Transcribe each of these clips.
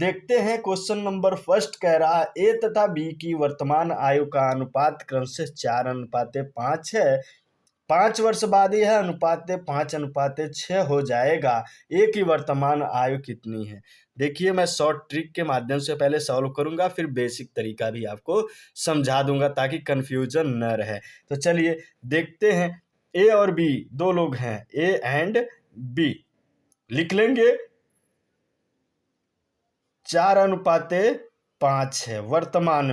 देखते हैं question number first कह रहा है ए तथा बी की वर्तमान आयु का अनुपात क्रमशः 4:5 है। 5 वर्ष बाद यह अनुपात 5:6 हो जाएगा। ए की वर्तमान आयु कितनी है? देखिए, मैं शॉर्ट ट्रिक के माध्यम से पहले सॉल्व करूंगा, फिर बेसिक तरीका भी आपको समझा दूंगा ताकि कंफ्यूजन न रहे। तो चलिए देखते हैं। ए और बी दो लोग हैं, ए एंड बी। लिख लेंगे 4:5 है वर्तमान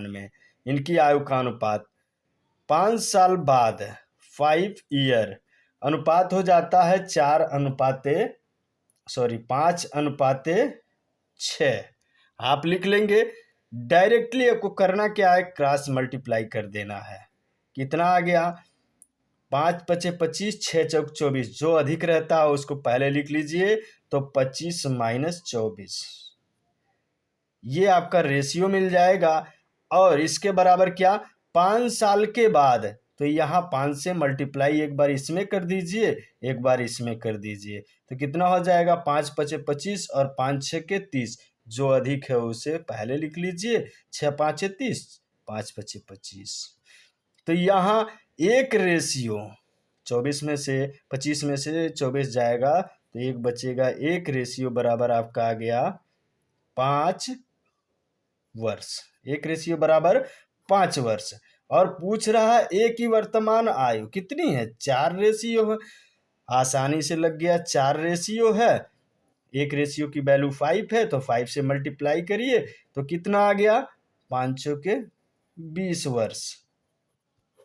में इनकी आयु का अनुपात। 5 साल बाद 5 ईयर अनुपात हो जाता है 5:6। आप लिख लेंगे। डायरेक्टली आपको करना क्या है, क्रॉस मल्टीप्लाई कर देना है। कितना आ गया? 5 × 5 = 25, 6 × 4 = 24। जो अधिक रहता है उसको पहले लिख लीजिए, तो 25 - 24 ये आपका रेशियो मिल जाएगा। और इसके बराबर क्या? 5 साल के बाद, तो यहाँ 5 से मल्टीप्लाई एक बार इसमें कर दीजिए, एक बार इसमें कर दीजिए, तो कितना हो जाएगा? 5 × 5 = 25 और 5 × 6 = 30। जो अधिक है उसे पहले लिख लीजिए। 6 × 5 = 30, 5 × 5 = 25। तो यहाँ एक रेशियो 24 में से 25 में से 24 जाएगा, तो एक बचेगा। एक रेशियो बराबर आपका आ गया 5 वर्ष। एक रेशियो बराबर 5 वर्ष। और पूछ रहा है ए की वर्तमान आयु कितनी है? 4 रेशियो है, आसानी से लग गया। 4 रेशियो है, एक रेशियो की वैल्यू 5 है, तो 5 से मल्टीप्लाई करिए, तो कितना आ गया? 5 × 20 वर्ष।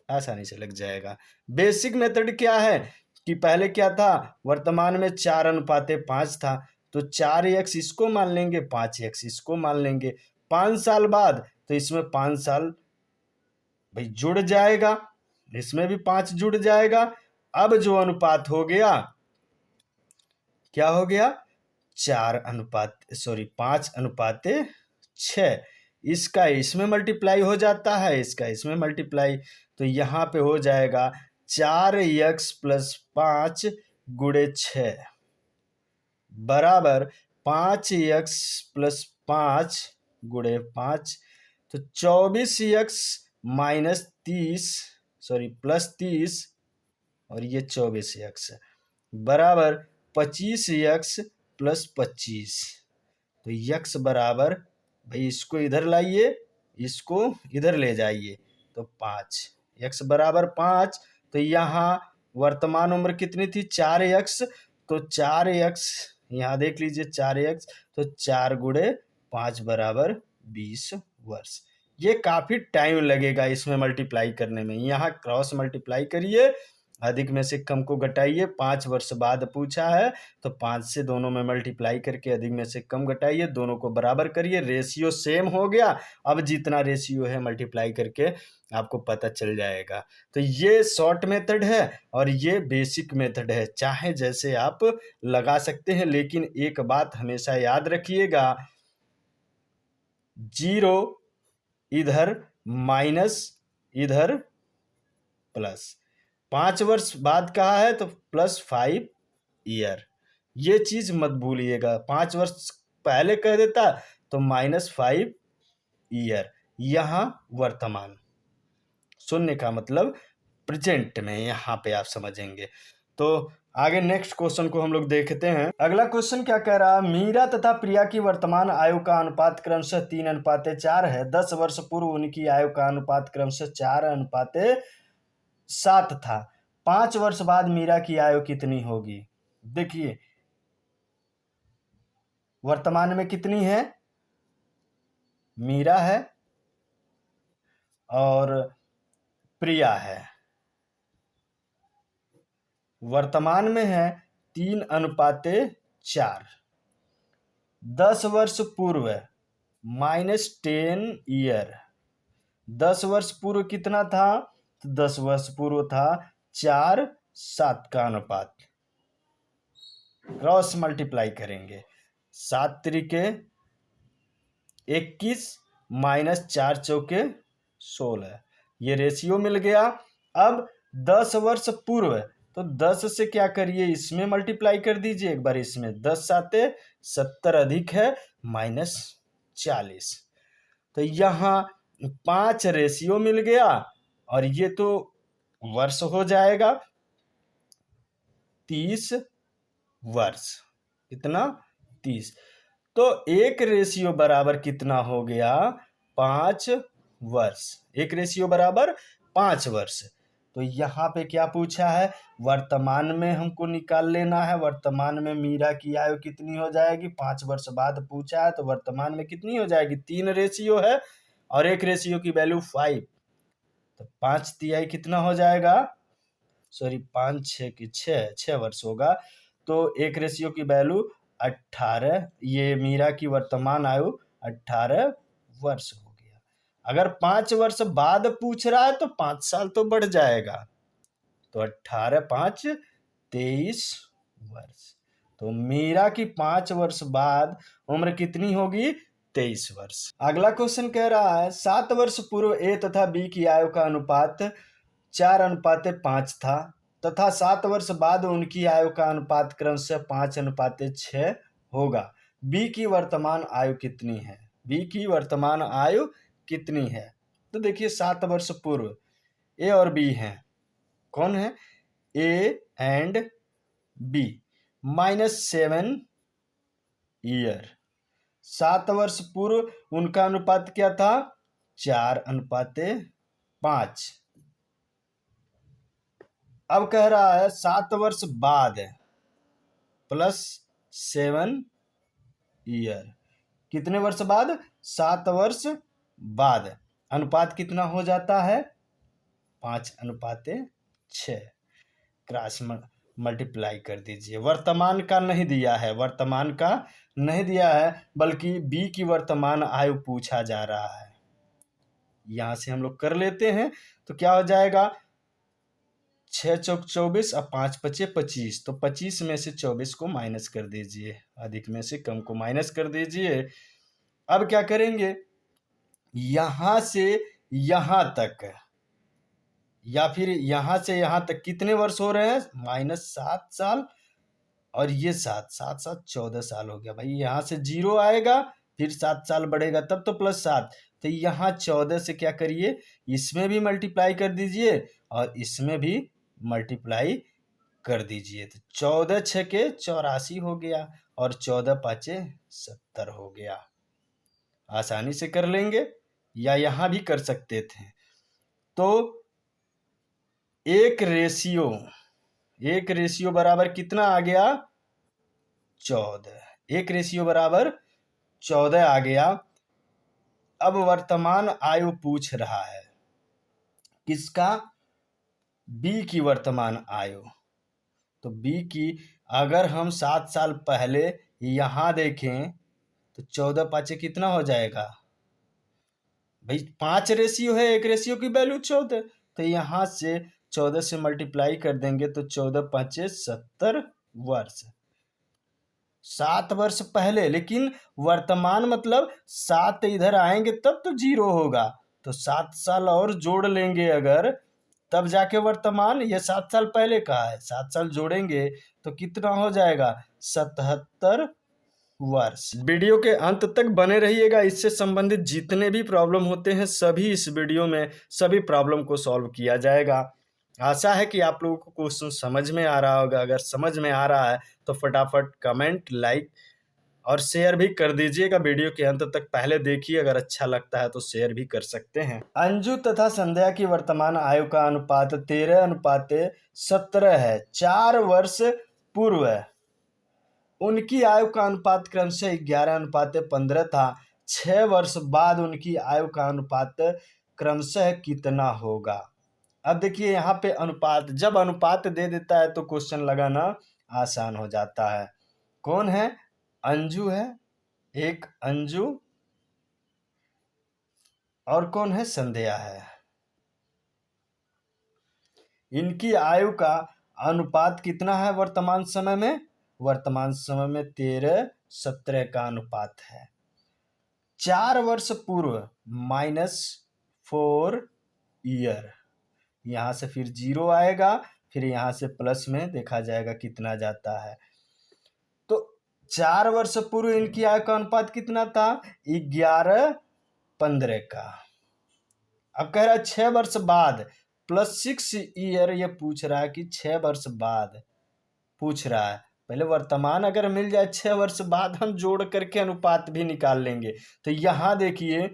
आसानी से लग जाएगा। बेसिक मेथड क्या है कि पहले क्या था, वर्तमान में 4:5 था, तो 4x इसको मान लेंगे, 5x इसको मान लेंगे। 5 साल बाद तो इसमें 5 साल भाई जुड़ जाएगा, इसमें भी 5 जुड़ जाएगा। अब जो अनुपात हो गया, क्या हो गया? 5:6। इसका इसमें मल्टीप्लाई हो जाता है, इसका इसमें मल्टीप्लाई, तो यहाँ पे हो जाएगा 4x + 5 × 6 बराबर 5x + 5 × 5, तो 24x - 30 और ये 24x बराबर 25x + 25। तो x बराबर, भाई इसको इधर लाइए, इसको इधर ले जाइए, तो 5। x बराबर 5, तो यहाँ वर्तमान उम्र कितनी थी? 4x, तो 4x यहाँ देख लीजिए, 4x, तो 4 × 5 बराबर 20 वर्ष। ये काफ़ी टाइम लगेगा इसमें मल्टीप्लाई करने में। यहाँ क्रॉस मल्टीप्लाई करिए, अधिक में से कम को घटाइए। 5 वर्ष बाद पूछा है, तो 5 से दोनों में मल्टीप्लाई करके अधिक में से कम घटाइए, दोनों को बराबर करिए। रेशियो सेम हो गया। अब जितना रेशियो है मल्टीप्लाई करके आपको पता चल जाएगा। तो ये शॉर्ट मेथड है और ये बेसिक मेथड है, चाहे जैसे आप लगा सकते हैं। लेकिन एक बात हमेशा याद रखिएगा, 0 इधर माइनस इधर प्लस। 5 वर्ष बाद कहा है तो +5 ईयर, ये चीज मत भूलिएगा। 5 वर्ष पहले कह देता तो -5 ईयर। यहाँ वर्तमान, शून्य का मतलब प्रेजेंट में, यहाँ पे आप समझेंगे। तो आगे नेक्स्ट क्वेश्चन को हम लोग देखते हैं। अगला क्वेश्चन क्या कह रहा है, मीरा तथा प्रिया की वर्तमान आयु का अनुपात क्रमशः 3:4 है। 10 वर्ष पूर्व उनकी आयु का अनुपात क्रमशः 4:7 था। 5 वर्ष बाद मीरा की आयु कितनी होगी? देखिए, वर्तमान में कितनी है? मीरा है और प्रिया है। वर्तमान में है 3:4। 10 वर्ष पूर्व -10 ईयर। 10 वर्ष पूर्व कितना था? तो 10 वर्ष पूर्व था 4:7 का अनुपात। क्रॉस मल्टीप्लाई करेंगे, 7 × 3 = 21 -4 × 4 = 16। ये रेशियो मिल गया। अब 10 वर्ष पूर्व तो 10 से क्या करिए, इसमें मल्टीप्लाई कर दीजिए एक बार इसमें, 10 साते 70 अधिक है -40। तो यहाँ 5 रेशियो मिल गया और ये तो वर्ष हो जाएगा 30 वर्ष। कितना? 30। तो 1 रेशियो बराबर कितना हो गया? 5 वर्ष। 1 रेशियो बराबर 5 वर्ष। तो यहाँ पे क्या पूछा है? वर्तमान में हमको निकाल लेना है। वर्तमान में मीरा की आयु कितनी हो जाएगी? 5 वर्ष बाद पूछा है तो वर्तमान में कितनी हो जाएगी? 3 रेशियो है और 1 रेशियो की वैल्यू 5। तो 5 तिहाई कितना हो जाएगा? सॉरी 5 6 की 6 वर्ष होगा। तो 1 रेशियो की वैल्यू 18। ये मीरा की वर्तमान आयु 18 वर्ष हो गया। अगर 5 वर्ष बाद पूछ रहा है तो 5 साल तो बढ़ जाएगा। तो 18 5 23 वर्ष। तो मीरा की 5 वर्ष बाद उम्र कितनी होगी? 23 वर्ष। अगला क्वेश्चन कह रहा है 7 वर्ष पूर्व ए तथा बी की आयु का अनुपात 4:5 था तथा 7 वर्ष बाद उनकी आयु का अनुपात क्रमशः 5:6 होगा। बी की वर्तमान आयु कितनी है? बी की वर्तमान आयु कितनी है? तो देखिए 7 वर्ष पूर्व ए और बी हैं। कौन है? A and B. -7 ईयर। 7 वर्ष पूर्व उनका अनुपात क्या था? 4:5। अब कह रहा है 7 वर्ष बाद +7 ईयर। कितने वर्ष बाद? 7 वर्ष बाद अनुपात कितना हो जाता है? 5:6। क्रॉस मल्टीप्लाई कर दीजिए। वर्तमान का नहीं दिया है, वर्तमान का नहीं दिया है, बल्कि बी की वर्तमान आयु पूछा जा रहा है। यहां से हम लोग कर लेते हैं तो क्या हो जाएगा? 6 चौक 24 और 5 पचे 25। तो 25 में से 24 को माइनस कर दीजिए, अधिक में से कम को माइनस कर दीजिए। अब क्या करेंगे? यहां से यहां तक या फिर यहां से यहां तक कितने वर्ष हो रहे हैं? -7 साल और ये 7 7 7 14 साल हो गया। भाई यहां से 0 आएगा फिर 7 साल बढ़ेगा तब तो +7। तो यहाँ 14 से क्या करिए, इसमें भी मल्टीप्लाई कर दीजिए और इसमें भी मल्टीप्लाई कर दीजिए। तो 14 6 84 हो गया और 14 5 70 हो गया। आसानी से कर लेंगे या यहाँ भी कर सकते थे। तो एक रेशियो बराबर कितना आ गया? 14। एक रेशियो बराबर 14 आ गया। अब वर्तमान आयु पूछ रहा है किसका? बी की वर्तमान आयु। तो बी की अगर हम 7 साल पहले यहां देखें तो 14 5 कितना हो जाएगा? भाई 5 रेशियो है, 1 रेशियो की वैल्यू 14। तो यहां से 14 से मल्टीप्लाई कर देंगे तो 14 5 70 वर्ष। 7 वर्ष पहले, लेकिन वर्तमान मतलब 7 इधर आएंगे तब तो 0 होगा। तो 7 साल और जोड़ लेंगे अगर, तब जाके वर्तमान। ये 7 साल पहले का है, 7 साल जोड़ेंगे तो कितना हो जाएगा? 77 वर्ष। वीडियो के अंत तक बने रहिएगा। इससे संबंधित जितने भी प्रॉब्लम होते हैं सभी इस वीडियो में सभी प्रॉब्लम को सॉल्व किया जाएगा। आशा है कि आप लोगों को क्वेश्चन समझ में आ रहा होगा। अगर समझ में आ रहा है तो फटाफट कमेंट, लाइक और शेयर भी कर दीजिएगा। वीडियो के अंत तक पहले देखिए, अगर अच्छा लगता है तो शेयर भी कर सकते हैं। अंजू तथा संध्या की वर्तमान आयु का अनुपात 13:17 है। 4 वर्ष पूर्व उनकी आयु का अनुपात क्रमशः 11:15 था। 6 वर्ष बाद उनकी आयु का अनुपात क्रमशः कितना होगा? अब देखिए यहाँ पे अनुपात, जब अनुपात दे देता है तो क्वेश्चन लगाना आसान हो जाता है। कौन है? अंजू है, एक अंजू, और कौन है? संध्या है। इनकी आयु का अनुपात कितना है वर्तमान समय में? वर्तमान समय में 13:17 का अनुपात है। 4 वर्ष पूर्व -4 ईयर, यहां से फिर 0 आएगा, फिर यहाँ से प्लस में देखा जाएगा कितना जाता है। तो 4 वर्ष पूर्व इनकी आयु का अनुपात कितना था? 11:15 का। अब कह रहा है 6 वर्ष बाद +6 ईयर, ये पूछ रहा है कि 6 वर्ष बाद पूछ रहा है। पहले वर्तमान अगर मिल जाए 6 वर्ष बाद हम जोड़ करके अनुपात भी निकाल लेंगे। तो यहां देखिए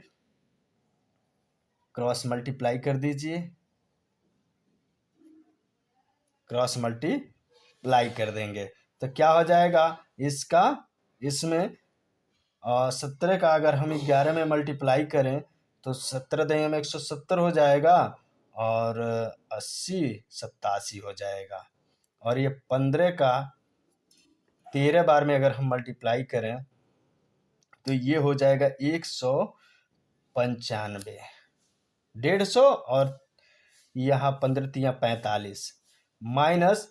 क्रॉस मल्टीप्लाई कर दीजिए, क्रॉस मल्टीप्लाई कर देंगे तो क्या हो जाएगा इसका, इसमें 17 का अगर हम 11 में मल्टीप्लाई करें तो 17 दें में 170 हो जाएगा और 80 87 हो जाएगा। और ये 15 का 13 बार में अगर हम मल्टीप्लाई करें तो ये हो जाएगा 195, 150 और यहाँ 15 तिया 45 माइनस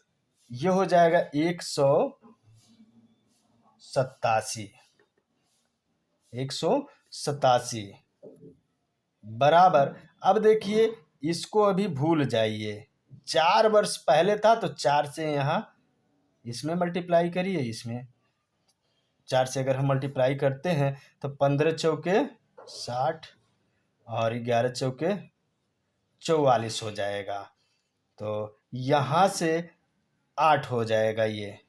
ये हो जाएगा 187, 187 बराबर। अब देखिए इसको अभी भूल जाइए, 4 वर्ष पहले था तो 4 से यहाँ इसमें मल्टीप्लाई करिए, इसमें 4 से अगर हम मल्टीप्लाई करते हैं तो 15 चौके 60 और 11 चौके 44 हो जाएगा। तो यहाँ से 8 हो जाएगा, ये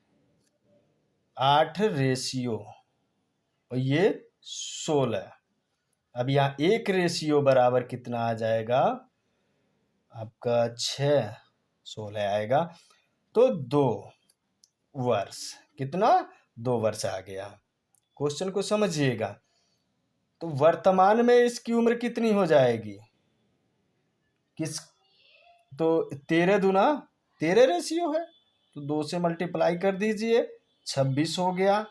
8 रेशियो और ये 16। अब यहाँ 1 रेशियो बराबर कितना आ जाएगा आपका 6, 16 आएगा। तो 2 वर्ष, कितना 2 वर्ष आ गया। क्वेश्चन को समझिएगा। तो वर्तमान में इसकी उम्र कितनी हो जाएगी, किस, तो 13 दूना 13 रेशियो है तो 2 से मल्टीप्लाई कर दीजिए, 26 हो गया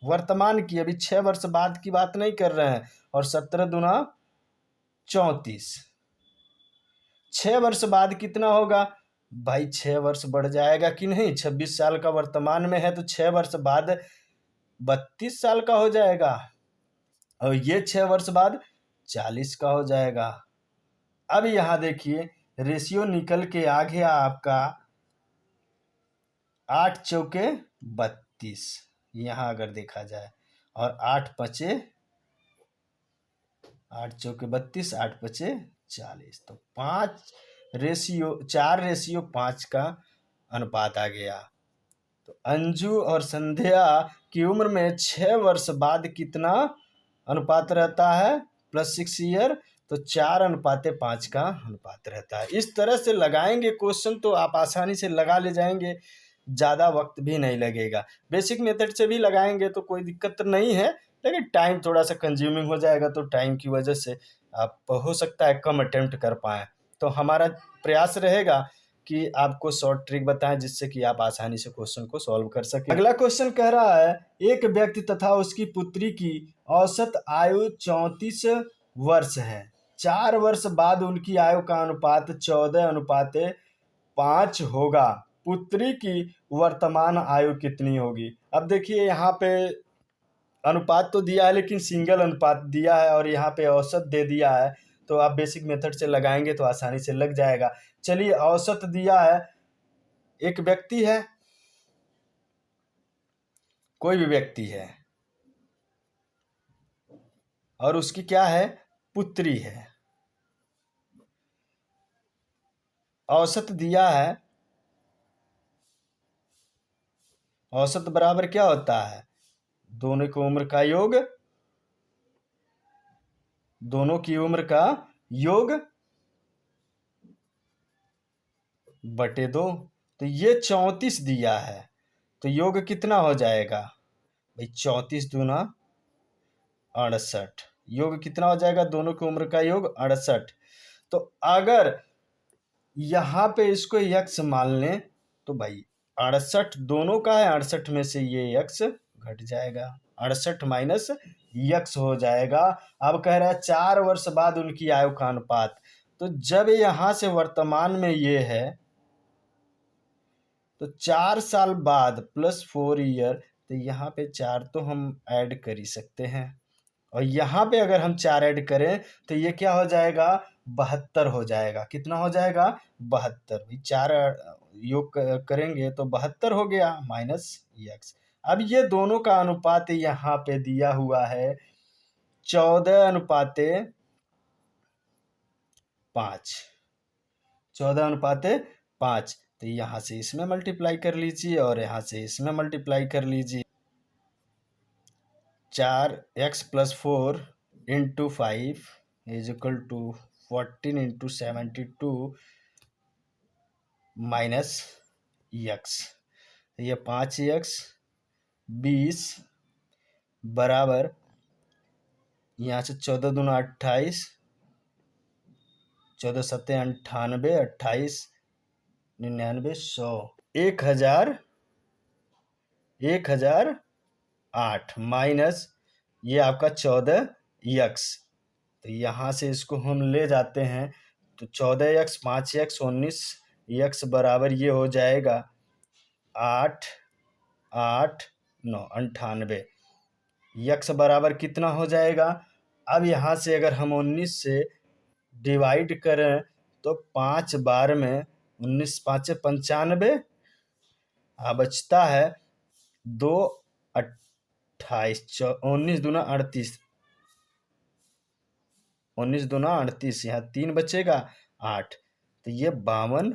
वर्तमान की। अभी 6 वर्ष बाद की बात नहीं कर रहे हैं। और 17 दूना 34, 6 वर्ष बाद कितना होगा भाई, 6 वर्ष बढ़ जाएगा कि नहीं, 26 साल का वर्तमान में है तो 6 वर्ष बाद 32 साल का हो जाएगा और ये 6 वर्ष बाद 40 का हो जाएगा। अब यहाँ देखिए रेशियो निकल के आ गया आपका 8 चौके 32, यहाँ अगर देखा जाए, और 8 पचे 8 चौके 32, 8 पचे 40, तो 4 रेशियो 5 का अनुपात आ गया। तो अंजू और संध्या की उम्र में 6 वर्ष बाद कितना अनुपात रहता है, +6 ईयर, तो 4:5 का अनुपात रहता है। इस तरह से लगाएंगे क्वेश्चन तो आप आसानी से लगा ले जाएंगे, ज़्यादा वक्त भी नहीं लगेगा। बेसिक मेथड से भी लगाएंगे तो कोई दिक्कत नहीं है, लेकिन टाइम थोड़ा सा कंज्यूमिंग हो जाएगा, तो टाइम की वजह से आप हो सकता है कम अटेम्प्ट कर पाएँ। तो हमारा प्रयास रहेगा कि आपको शॉर्ट ट्रिक बताएं जिससे कि आप आसानी से क्वेश्चन को सॉल्व कर सकें। अगला क्वेश्चन कह रहा है एक व्यक्ति तथा उसकी पुत्री की औसत आयु 34 वर्ष है। 4 वर्ष बाद उनकी आयु का अनुपात 14:5 होगा। पुत्री की वर्तमान आयु कितनी होगी? अब देखिए यहाँ पे अनुपात तो दिया है लेकिन सिंगल अनुपात दिया है और यहाँ पे औसत दे दिया है, तो आप बेसिक मेथड से लगाएंगे तो आसानी से लग जाएगा। चलिए औसत दिया है, एक व्यक्ति है, कोई भी व्यक्ति है और उसकी क्या है, पुत्री है। औसत दिया है, औसत बराबर क्या होता है, दोनों की उम्र का योग, दोनों की उम्र का योग बटे 2। तो ये 34 दिया है तो योग कितना हो जाएगा भाई, 34 दूना 68, योग कितना हो जाएगा, दोनों की उम्र का योग 68। तो अगर यहाँ पे इसको यक्स मान लें तो भाई 68 दोनों का है, 68 में से ये यक्स घट जाएगा, 68 माइनस यक्स हो जाएगा। अब कह रहा है 4 वर्ष बाद उनकी आयु का अनुपात, तो जब यहाँ से वर्तमान में ये है तो 4 साल बाद +4 ईयर, तो यहाँ पे 4 तो हम ऐड कर ही सकते हैं और यहाँ पे अगर हम 4 ऐड करें तो ये क्या हो जाएगा, 72 हो जाएगा। कितना हो जाएगा, 72। 4 योग करेंगे तो 72 हो गया माइनस x। अब ये दोनों का अनुपात यहाँ पे दिया हुआ है 14:5, 14:5। तो यहाँ से इसमें मल्टीप्लाई कर लीजिए और यहाँ से इसमें मल्टीप्लाई कर लीजिए। 4x + 4 × 5 = 14 × 72 minus x। ये 5x 20 बराबर यहाँ से 14 दूना 28, 14 सत्ते 98, 28 99 100 1008 माइनस ये आपका 14x। तो यहाँ से इसको हम ले जाते हैं तो 14x 5x 19x बराबर ये हो जाएगा 8 8 9 98। x बराबर कितना हो जाएगा? अब यहाँ से अगर हम 19 से डिवाइड करें तो 5 बार में 19 5 95, बचता है 2 28, 19 दूना 38, 19 दूना 38, यहाँ 3 बचेगा 8। तो ये 52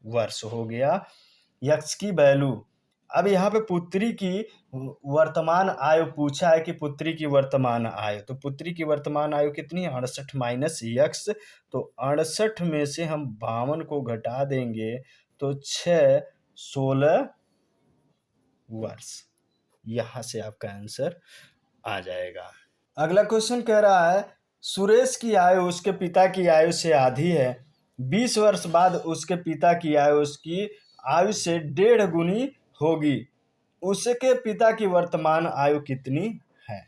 वर्ष हो गया यक्स की वैल्यू। अब यहाँ पे पुत्री की वर्तमान आयु पूछा है कि पुत्री की वर्तमान आयु, तो पुत्री की वर्तमान आयु कितनी है? 68 माइनस यक्स। तो 68 में से हम 52 को घटा देंगे तो 6 16 वर्ष। यहाँ से आपका आंसर आ जाएगा। अगला क्वेश्चन कह रहा है सुरेश की आयु उसके पिता की आयु से आधी है। 20 वर्ष बाद उसके पिता की आयु उसकी आयु से 1.5 गुनी होगी। उसके पिता की वर्तमान आयु कितनी है?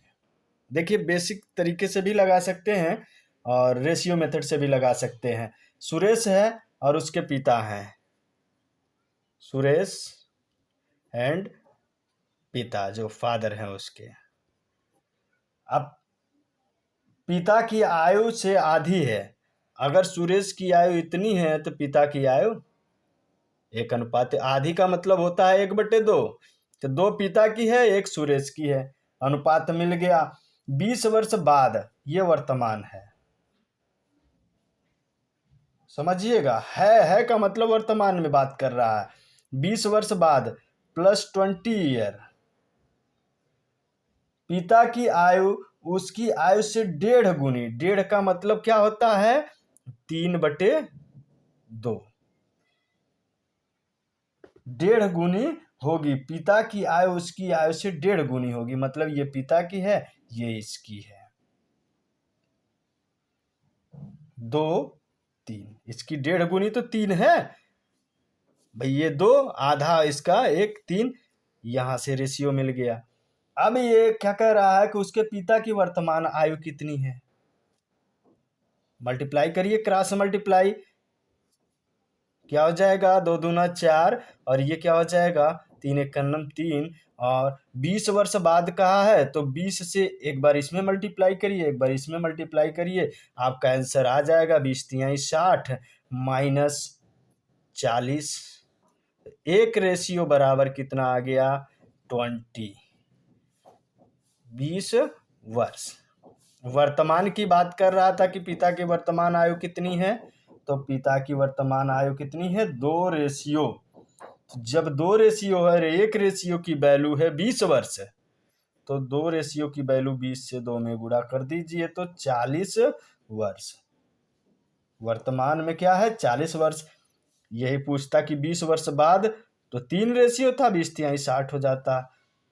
देखिए बेसिक तरीके से भी लगा सकते हैं और रेशियो मेथड से भी लगा सकते हैं। सुरेश है और उसके पिता हैं, सुरेश एंड पिता जो फादर हैं उसके। अब पिता की आयु से आधी है। अगर सुरेश की आयु इतनी है तो पिता की आयु 1:, आधी का मतलब होता है 1/2। तो 2 पिता की है 1 सुरेश की है, अनुपात मिल गया। 20 वर्ष बाद ये वर्तमान है, समझिएगा। है का मतलब वर्तमान में बात कर रहा है। 20 वर्ष बाद प्लस 20 ईयर। पिता की आयु उसकी आयु से 1.5 गुनी। 1.5 का मतलब क्या होता है? 3/2। 1.5 गुनी होगी। पिता की आयु उसकी आयु से 1.5 गुनी होगी, मतलब ये पिता की है ये इसकी है। 2 3, इसकी 1.5 गुनी तो 3 है भाई, ये 2 आधा इसका 1 3, यहां से रेशियो मिल गया। अब ये क्या कह रहा है कि उसके पिता की वर्तमान आयु कितनी है? मल्टीप्लाई करिए, क्रॉस मल्टीप्लाई। क्या हो जाएगा? 2 दूना 4 और ये क्या हो जाएगा? 3 1 3। और 20 वर्ष बाद कहा है तो 20 से एक बार इसमें मल्टीप्लाई करिए, एक बार इसमें मल्टीप्लाई करिए, आपका आंसर आ जाएगा 20 × 60 माइनस 40। एक रेशियो बराबर कितना आ गया? 20। 20 वर्ष। वर्तमान की बात कर रहा था कि पिता की वर्तमान आयु कितनी है, तो पिता की वर्तमान आयु कितनी है? 2 रेशियो। जब 2 रेशियो है, 1 रेशियो की वैल्यू है 20 वर्ष, तो 2 रेशियो की वैल्यू 20 से 2 में गुणा कर दीजिए तो 40 वर्ष। वर्तमान में क्या है? 40 वर्ष। यही पूछता कि 20 वर्ष बाद, तो 3 रेशियो था, 20 × 60 हो जाता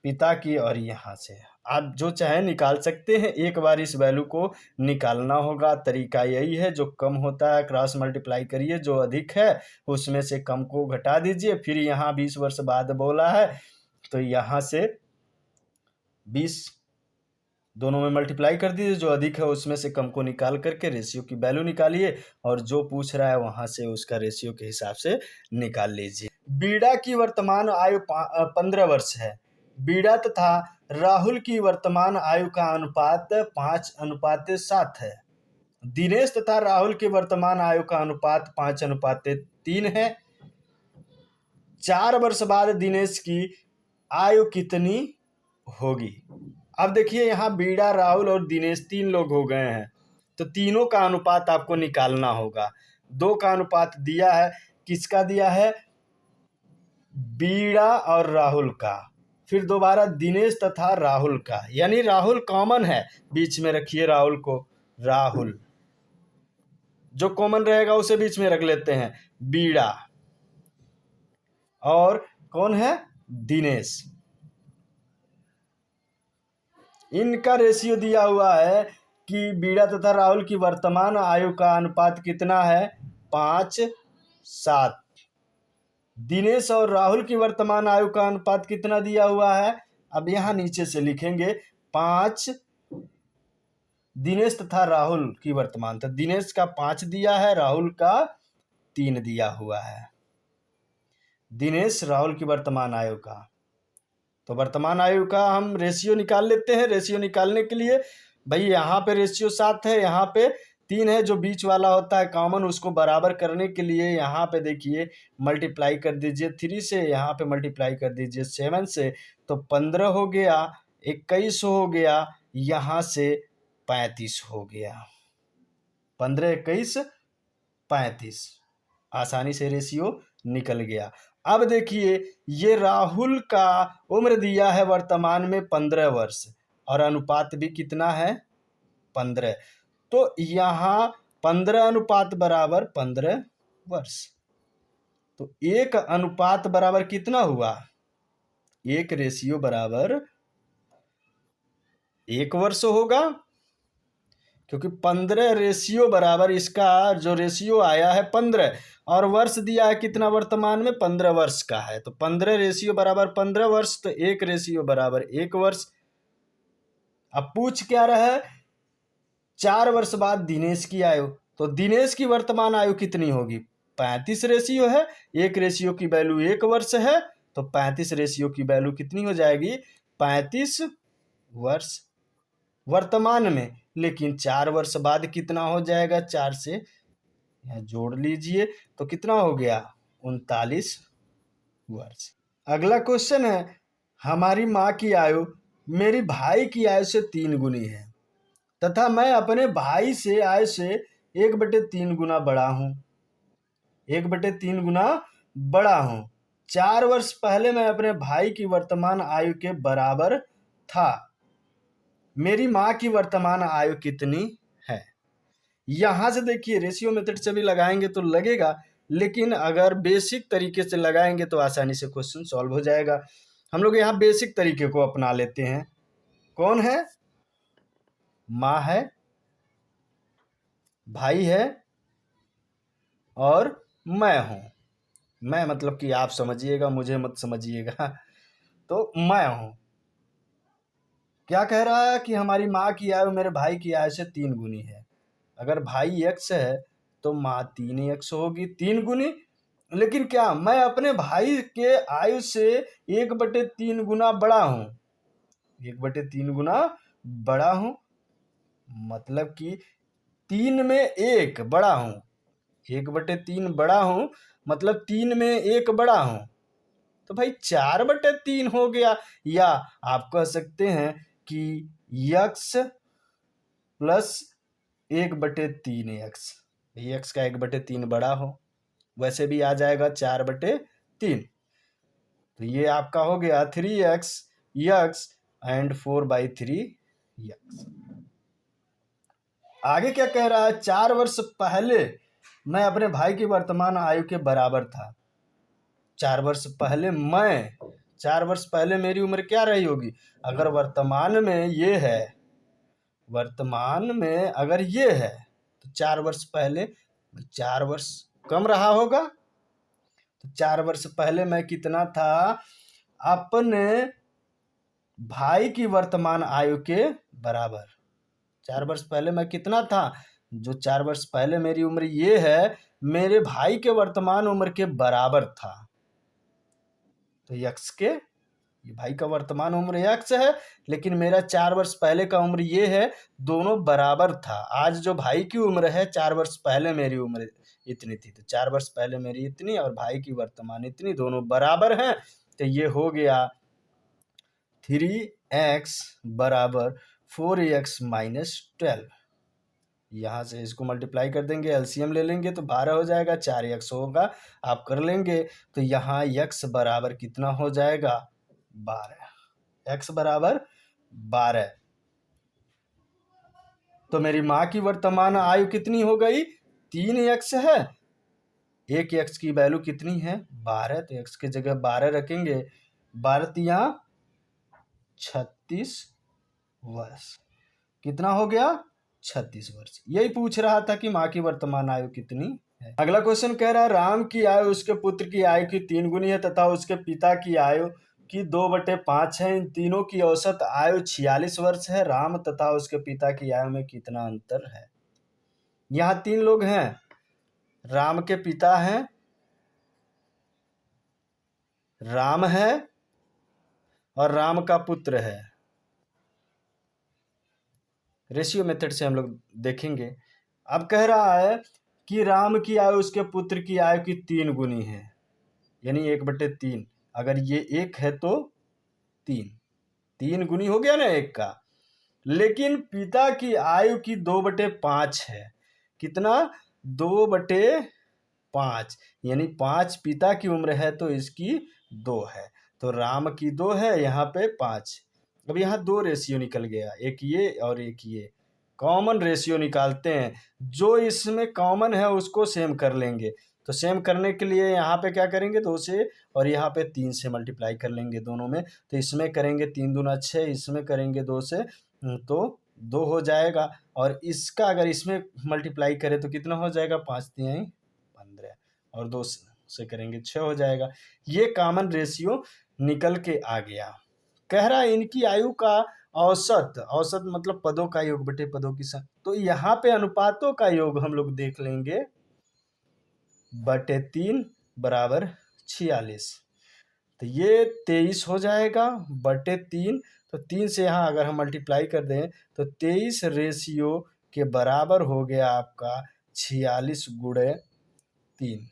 पिता की। और यहाँ से आप जो चाहे निकाल सकते हैं, एक बार इस वैल्यू को निकालना होगा। तरीका यही है, जो कम होता है क्रॉस मल्टीप्लाई करिए, जो अधिक है उसमें से कम को घटा दीजिए। फिर यहाँ 20 वर्ष बाद बोला है तो यहाँ से 20 दोनों में मल्टीप्लाई कर दीजिए, जो अधिक है उसमें से कम को निकाल करके रेशियो की वैल्यू निकालिए और जो पूछ रहा है वहां से उसका रेशियो के हिसाब से निकाल लीजिए। बीड़ा की वर्तमान आयु 15 वर्ष है। बीड़ा तथा राहुल की वर्तमान आयु का अनुपात 5:7 है। दिनेश तथा राहुल की वर्तमान आयु का अनुपात 5:3 है। 4 वर्ष बाद दिनेश की आयु कितनी होगी। अब देखिए यहाँ बीड़ा, राहुल और दिनेश 3 लोग हो गए हैं, तो तीनों का अनुपात आपको निकालना होगा। 2 का अनुपात दिया है, किसका दिया है, बीड़ा और राहुल का, फिर दोबारा दिनेश तथा राहुल का, यानी राहुल कॉमन है, बीच में रखिए राहुल को, राहुल जो कॉमन रहेगा उसे बीच में रख लेते हैं, बीड़ा और कौन है, दिनेश। इनका रेशियो दिया हुआ है कि बीड़ा तथा राहुल की वर्तमान आयु का अनुपात कितना है, 5:7। दिनेश और राहुल की वर्तमान आयु का अनुपात कितना दिया हुआ है, अब यहां नीचे से लिखेंगे 5 दिनेश तथा राहुल की वर्तमान, तो दिनेश का 5 दिया है, राहुल का 3 दिया हुआ है। दिनेश राहुल की वर्तमान आयु का, तो वर्तमान आयु का हम रेशियो निकाल लेते हैं। रेशियो निकालने के लिए भाई यहाँ पे रेशियो 7 है, यहाँ पे 3 है, जो बीच वाला होता है कॉमन, उसको बराबर करने के लिए यहाँ पे देखिए मल्टीप्लाई कर दीजिए 3 से, यहाँ पे मल्टीप्लाई कर दीजिए 7 से, तो 15 हो गया, 21 हो गया, यहाँ से 35 हो गया, 15, 21, 35, आसानी से रेशियो निकल गया। अब देखिए ये राहुल का उम्र दिया है वर्तमान में 15 वर्ष और अनुपात भी कितना है, 15, तो यहाँ 15 अनुपात बराबर 15 वर्ष, तो 1 अनुपात बराबर कितना हुआ, 1 रेशियो बराबर 1 वर्ष होगा, क्योंकि 15 रेशियो बराबर, इसका जो रेशियो आया है 15 और वर्ष दिया है कितना वर्तमान में, 15 वर्ष का है, तो 15 रेशियो बराबर 15 वर्ष, तो 1 रेशियो बराबर 1 वर्ष। अब पूछ क्या रहा है, 4 वर्ष बाद दिनेश की आयु, तो दिनेश की वर्तमान आयु कितनी होगी, 35 रेशियो है, 1 रेशियो की वैल्यू 1 वर्ष है, तो 35 रेशियो की वैल्यू कितनी हो जाएगी, 35 वर्ष वर्तमान में। लेकिन 4 वर्ष बाद कितना हो जाएगा, 4 से यहाँ जोड़ लीजिए, तो कितना हो गया, 39 वर्ष। अगला क्वेश्चन है, हमारी माँ की आयु मेरी भाई की आयु से 3 गुनी है तथा मैं अपने भाई से आयु से 1/3 गुना बड़ा हूँ, 1/3 गुना बड़ा हूँ। 4 वर्ष पहले मैं अपने भाई की वर्तमान आयु के बराबर था, मेरी माँ की वर्तमान आयु कितनी है। यहां से देखिए रेशियो मेथड से भी लगाएंगे तो लगेगा, लेकिन अगर बेसिक तरीके से लगाएंगे तो आसानी से क्वेश्चन सॉल्व हो जाएगा। हम लोग यहाँ बेसिक तरीके को अपना लेते हैं। कौन है, माँ है, भाई है और मैं हूं। मैं मतलब कि आप समझिएगा, मुझे मत समझिएगा। तो मैं हूं, क्या कह रहा है कि हमारी माँ की आयु मेरे भाई की आयु से 3 गुनी है। अगर भाई x है तो माँ 3x होगी, 3 गुनी। लेकिन क्या मैं अपने भाई के आयु से 1/3 गुना बड़ा हूं, 1/3 गुना बड़ा हूं, मतलब कि 3 में 1 बड़ा हूं, 1/3 बड़ा हूं, मतलब 3 में 1 बड़ा हूं, तो भाई 4/3 हो गया। या आप कह सकते हैं कि x प्लस 1/3x, x का 1/3 बड़ा हो, वैसे भी आ जाएगा 4/3। तो ये आपका हो गया 3x x एंड 4/3x। आगे क्या कह रहा है, 4 वर्ष पहले मैं अपने भाई की वर्तमान आयु के बराबर था। 4 वर्ष पहले मैं, 4 वर्ष पहले मेरी उम्र क्या रही होगी, अगर वर्तमान में ये है, वर्तमान में अगर ये है तो 4 वर्ष पहले 4 वर्ष कम रहा होगा। तो 4 वर्ष पहले मैं कितना था, अपने भाई की वर्तमान आयु के बराबर। 4 वर्ष पहले मैं कितना था, जो 4 वर्ष पहले मेरी उम्र ये है, मेरे भाई के वर्तमान उम्र के बराबर था। तो यक्स के, ये भाई का वर्तमान उम्र यक्स है, लेकिन मेरा 4 वर्ष पहले का उम्र ये है, दोनों बराबर था। आज जो भाई की उम्र है, 4 वर्ष पहले मेरी उम्र इतनी थी। तो 4 वर्ष पहले मेरी इतनी और भाई की वर्तमान इतनी, दोनों बराबर हैं। तो ये हो गया 3x बराबर 4x माइनस 12। यहाँ से इसको मल्टीप्लाई कर देंगे, एलसीएम ले लेंगे तो 12 हो जाएगा, 4x होगा, आप कर लेंगे। तो यहाँ x बराबर कितना हो जाएगा 12, x बराबर 12। तो मेरी माँ की वर्तमान आयु कितनी हो गई 3x है, एक x की वैल्यू कितनी है 12, तो x की जगह 12 रखेंगे, 12 तिया 36 वर्ष, कितना हो गया 36 वर्ष। यही पूछ रहा था कि माँ की वर्तमान आयु कितनी है। अगला क्वेश्चन कह रहा है राम की आयु उसके पुत्र की आयु की 3 गुनी है तथा उसके पिता की आयु की 2/5 है। इन तीनों की औसत आयु 46 वर्ष है। राम तथा उसके पिता की आयु में कितना अंतर है। यहाँ 3 लोग हैं, राम के पिता हैं, राम है और राम का पुत्र है। रेशियो मेथड से हम लोग देखेंगे। अब कह रहा है कि राम की आयु उसके पुत्र की आयु की 3 गुनी है, यानी 1/3। अगर ये 1 है तो 3 गुनी हो गया ना 1 का। लेकिन पिता की आयु की 2/5 है, कितना 2/5, यानी 5 पिता की उम्र है तो इसकी 2 है। तो राम की 2 है, यहाँ पे 5। अब यहाँ 2 रेशियो निकल गया, एक ये और एक ये। कॉमन रेशियो निकालते हैं, जो इसमें कॉमन है उसको सेम कर लेंगे। तो सेम करने के लिए यहाँ पे क्या करेंगे 2 से और यहाँ पे 3 से मल्टीप्लाई कर लेंगे दोनों में। तो इसमें करेंगे 3 दूना 6, इसमें करेंगे 2 से तो 2 हो जाएगा। और इसका अगर इसमें मल्टीप्लाई करें तो कितना हो जाएगा 5 तिहाई 15 और 2 से करेंगे 6 हो जाएगा। ये कॉमन रेशियो निकल के आ गया। कह रहा है इनकी आयु का औसत, औसत मतलब पदों का योग बटे पदों की संख्या। तो यहाँ पे अनुपातों का योग हम लोग देख लेंगे, बटे 3 बराबर 46। तो ये 23 हो जाएगा बटे 3। तो 3 से यहाँ अगर हम मल्टीप्लाई कर दें तो 23 रेशियो के बराबर हो गया आपका 46 गुणे 3।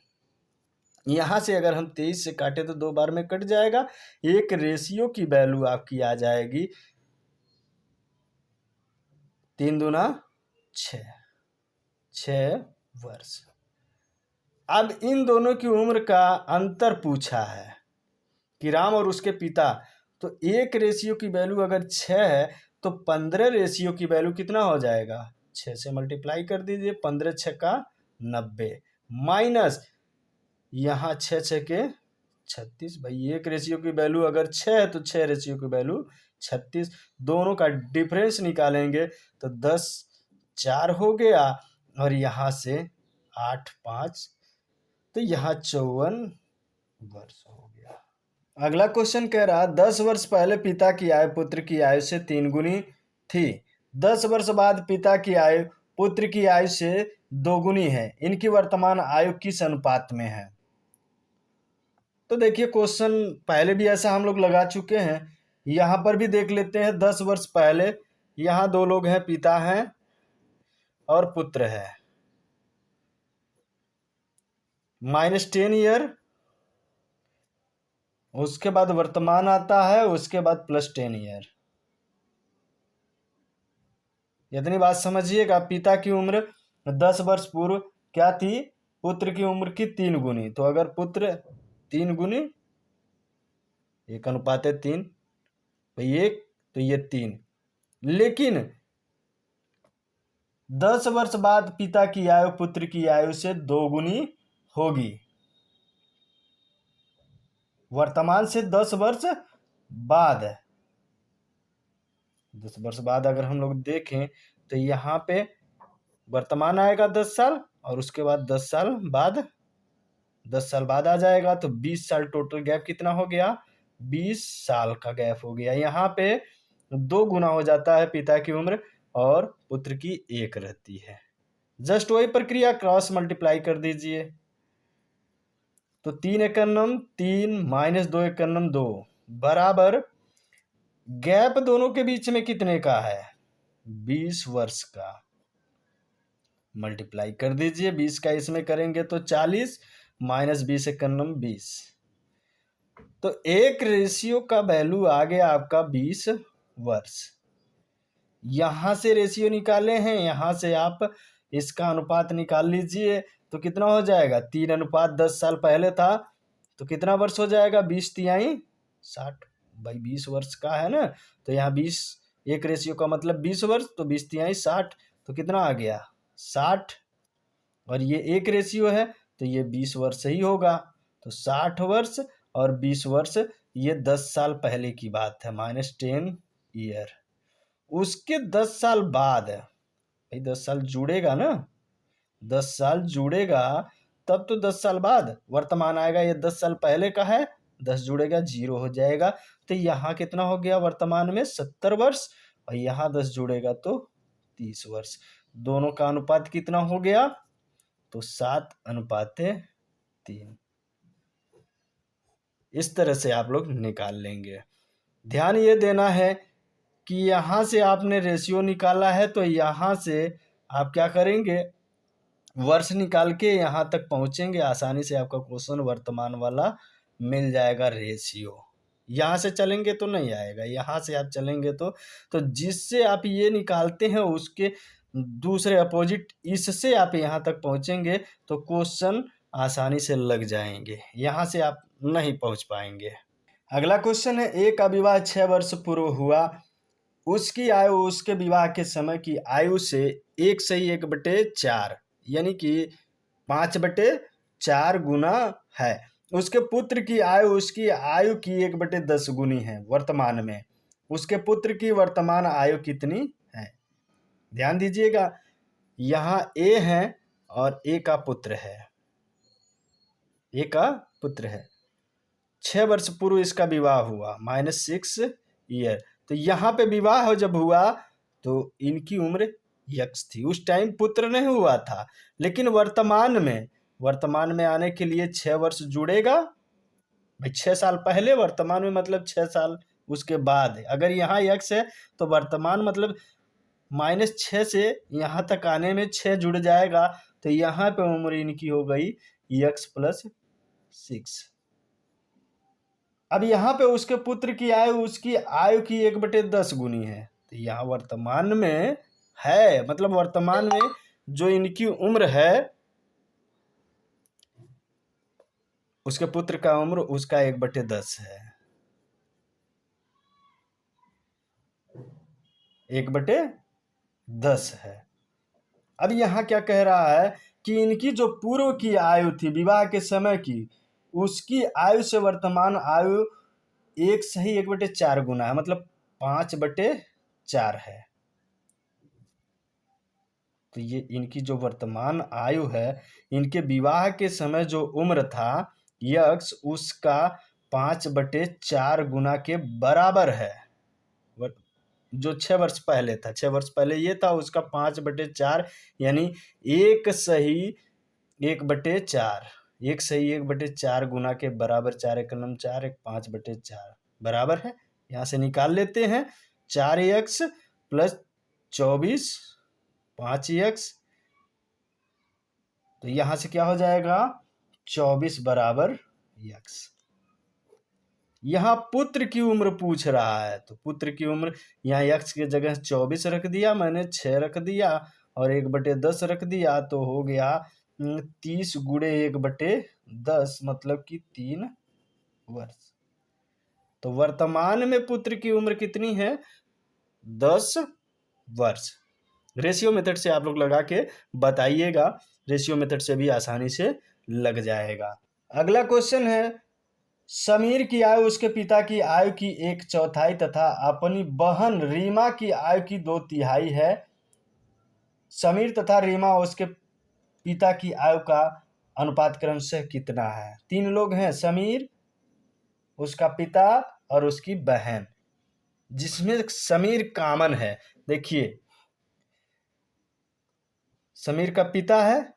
यहाँ से अगर हम 23 से काटे तो 2 बार में कट जाएगा। एक रेशियो की वैल्यू आपकी आ जाएगी 3 दूना 6 वर्ष। अब इन दोनों की उम्र का अंतर पूछा है कि राम और उसके पिता। तो एक रेशियो की वैल्यू अगर 6 है तो 15 रेशियो की वैल्यू कितना हो जाएगा 6 से मल्टीप्लाई कर दीजिए, 15 6 का 90 माइनस यहाँ 6 6 के 36। भाई एक रेशियो की वैल्यू अगर 6 है तो 6 रेशियो की वैल्यू 36। दोनों का डिफरेंस निकालेंगे तो 10 4 हो गया और यहाँ से 8 5, तो यहाँ 54 वर्ष हो गया। अगला क्वेश्चन कह रहा 10 वर्ष पहले पिता की आयु पुत्र की आयु से 3 गुनी थी। 10 वर्ष बाद पिता की आयु पुत्र की आयु से 2 गुनी है। इनकी वर्तमान आयु किस अनुपात में है। तो देखिए क्वेश्चन पहले भी ऐसा हम लोग लगा चुके हैं, यहाँ पर भी देख लेते हैं। 10 वर्ष पहले यहाँ 2 लोग हैं, पिता हैं और पुत्र है, -10 ईयर, उसके बाद वर्तमान आता है, उसके बाद +10 ईयर। इतनी बात समझिएगा। पिता की उम्र 10 वर्ष पूर्व क्या थी, पुत्र की उम्र की 3 गुनी। तो अगर पुत्र 3 गुनी, 1:3, तो 1 तो ये 3। लेकिन 10 वर्ष बाद पिता की आयु पुत्र की आयु से 2 गुनी होगी। वर्तमान से 10 वर्ष बाद है। 10 वर्ष बाद अगर हम लोग देखें तो यहाँ पे वर्तमान आएगा 10 साल और उसके बाद 10 साल बाद, 10 साल बाद आ जाएगा। तो 20 साल टोटल गैप कितना हो गया 20 साल का गैप हो गया। यहाँ पे 2 गुना हो जाता है पिता की उम्र और पुत्र की 1 रहती है। जस्ट वही प्रक्रिया, क्रॉस मल्टीप्लाई कर दीजिए। तो 3 एकम 3 माइनस 2 एकम 2 बराबर गैप दोनों के बीच में कितने का है 20 वर्ष का। मल्टीप्लाई कर दीजिए। 20 का इसमें करेंगे तो 40 माइनस 20 एकम 20। तो एक रेशियो का वैल्यू आ गया आपका 20 वर्ष। यहां से रेशियो निकाले हैं, यहां से आप इसका अनुपात निकाल लीजिए तो कितना हो जाएगा 3:10 साल पहले था तो कितना वर्ष हो जाएगा 20 तिहाई 60 भाई 20 वर्ष का है ना। तो यहाँ 20 एक रेशियो का मतलब 20 वर्ष, तो 20 तिहाई 60 तो कितना आ गया 60। और ये एक रेशियो है तो ये 20 वर्ष ही होगा। तो 60 वर्ष और 20 वर्ष ये 10 साल पहले की बात है, -10 ईयर। उसके 10 साल बाद भाई 10 साल जुड़ेगा ना, 10 साल जुड़ेगा तब तो 10 साल बाद वर्तमान आएगा। ये 10 साल पहले का है, 10 जुड़ेगा 0 हो जाएगा। तो यहाँ कितना हो गया वर्तमान में 70 वर्ष और यहाँ 10 जुड़ेगा तो 30 वर्ष। दोनों का अनुपात कितना हो गया तो 7:3। इस तरह से आप लोग निकाल लेंगे। ध्यान ये देना है कि यहाँ से आपने रेशियो निकाला है तो यहाँ से आप क्या करेंगे वर्ष निकाल के यहाँ तक पहुँचेंगे, आसानी से आपका क्वेश्चन वर्तमान वाला मिल जाएगा रेशियो। यहाँ से चलेंगे तो नहीं आएगा, यहाँ से आप चलेंगे तो जिससे आप ये निकालते हैं उसके दूसरे अपोजिट इससे आप यहाँ तक पहुँचेंगे तो क्वेश्चन आसानी से लग जाएंगे, यहाँ से आप नहीं पहुँच पाएंगे। अगला क्वेश्चन है, एक का विवाह 6 वर्ष पूर्व हुआ, उसकी आयु उसके विवाह के समय की आयु से 1/4 यानी कि 5/4 गुना है। उसके पुत्र की आयु उसकी आयु की 1/10 गुनी है वर्तमान में। उसके पुत्र की वर्तमान आयु कितनी है? ध्यान दीजिएगा, यहाँ ए है और ए का पुत्र है, ए का पुत्र है। 6 वर्ष पूर्व इसका विवाह हुआ, -6 ईयर। तो यहाँ पे विवाह जब हुआ तो इनकी उम्र यक्स थी, उस टाइम पुत्र नहीं हुआ था। लेकिन वर्तमान में आने के लिए 6 वर्ष जुड़ेगा भाई, 6 साल पहले वर्तमान में मतलब 6 साल उसके बाद। अगर यहाँ यक्स है तो वर्तमान मतलब -6 से यहाँ तक आने में 6 जुड़ जाएगा तो यहाँ पे उम्र इनकी हो गई यक्स + 6। अब यहाँ पे उसके पुत्र की आयु उसकी आयु की 1/10 गुनी है। तो यहाँ वर्तमान में है मतलब वर्तमान में जो इनकी उम्र है उसके पुत्र का उम्र उसका 1/10 है, 1/10 है। अब यहाँ क्या कह रहा है कि इनकी जो पूर्व की आयु थी विवाह के समय की, उसकी आयु से वर्तमान आयु 1/4 गुना है, मतलब 5/4 है। तो ये इनकी जो वर्तमान आयु है, इनके विवाह के समय जो उम्र था यक्स उसका 5/4 गुना के बराबर है। जो 6 वर्ष पहले था, 6 वर्ष पहले ये था, उसका 5/4 यानी 1/4 1/4 गुना के बराबर 4 एकम 4 1 5/4 बराबर है। यहाँ से निकाल लेते हैं 4x + 24 5x। तो यहाँ से क्या हो जाएगा 24 बराबर x। यहाँ पुत्र की उम्र पूछ रहा है तो पुत्र की उम्र यहाँ x के जगह 24 रख दिया मैंने, 6 रख दिया और 1/10 रख दिया तो हो गया 30 गुणे 1/10 मतलब कि 3 वर्ष। तो वर्तमान में पुत्र की उम्र कितनी है 10 वर्ष। रेशियो मेथड से आप लोग लगा के बताइएगा, रेशियो मेथड से भी आसानी से लग जाएगा। अगला क्वेश्चन है, समीर की आयु उसके पिता की आयु की 1/4 तथा अपनी बहन रीमा की आयु की 2/3 है। समीर तथा रीमा उसके पिता की आयु का अनुपात क्रमशः कितना है? 3 लोग हैं, समीर, उसका पिता और उसकी बहन, जिसमें समीर कॉमन है। देखिए समीर का पिता है,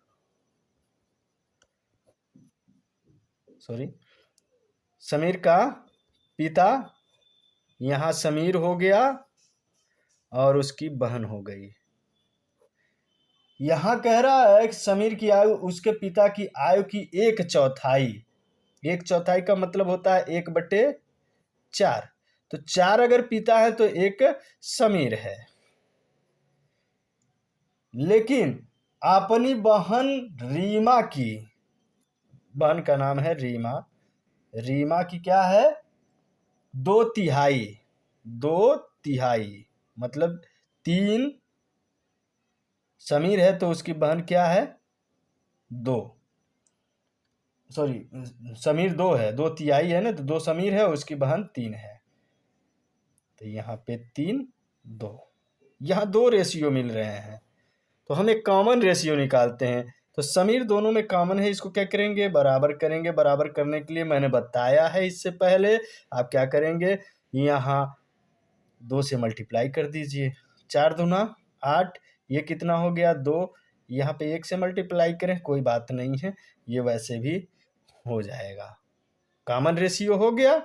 समीर का पिता, यहाँ समीर हो गया और उसकी बहन हो गई। यहां कह रहा है कि समीर की आयु उसके पिता की आयु की 1/4। 1/4 का मतलब होता है 1/4। तो 4 अगर पिता है तो 1 समीर है। लेकिन अपनी बहन रीमा की, बहन का नाम है रीमा, रीमा की क्या है 2/3। 2/3 मतलब 3 समीर है तो उसकी बहन क्या है 2, सॉरी समीर 2 है, 2/3 है ना, तो 2 समीर है, उसकी बहन 3 है। तो यहाँ पे 3 2, यहाँ 2 रेशियो मिल रहे हैं तो हम एक कॉमन रेशियो निकालते हैं। तो समीर दोनों में कॉमन है, इसको क्या करेंगे बराबर करेंगे। बराबर करने के लिए मैंने बताया है इससे पहले, आप क्या करेंगे यहाँ 2 से मल्टीप्लाई कर दीजिए। 4 दूना 8, ये कितना हो गया 2, यहाँ पे 1 से मल्टीप्लाई करें कोई बात नहीं है, ये वैसे भी हो जाएगा। कॉमन रेशियो हो गया,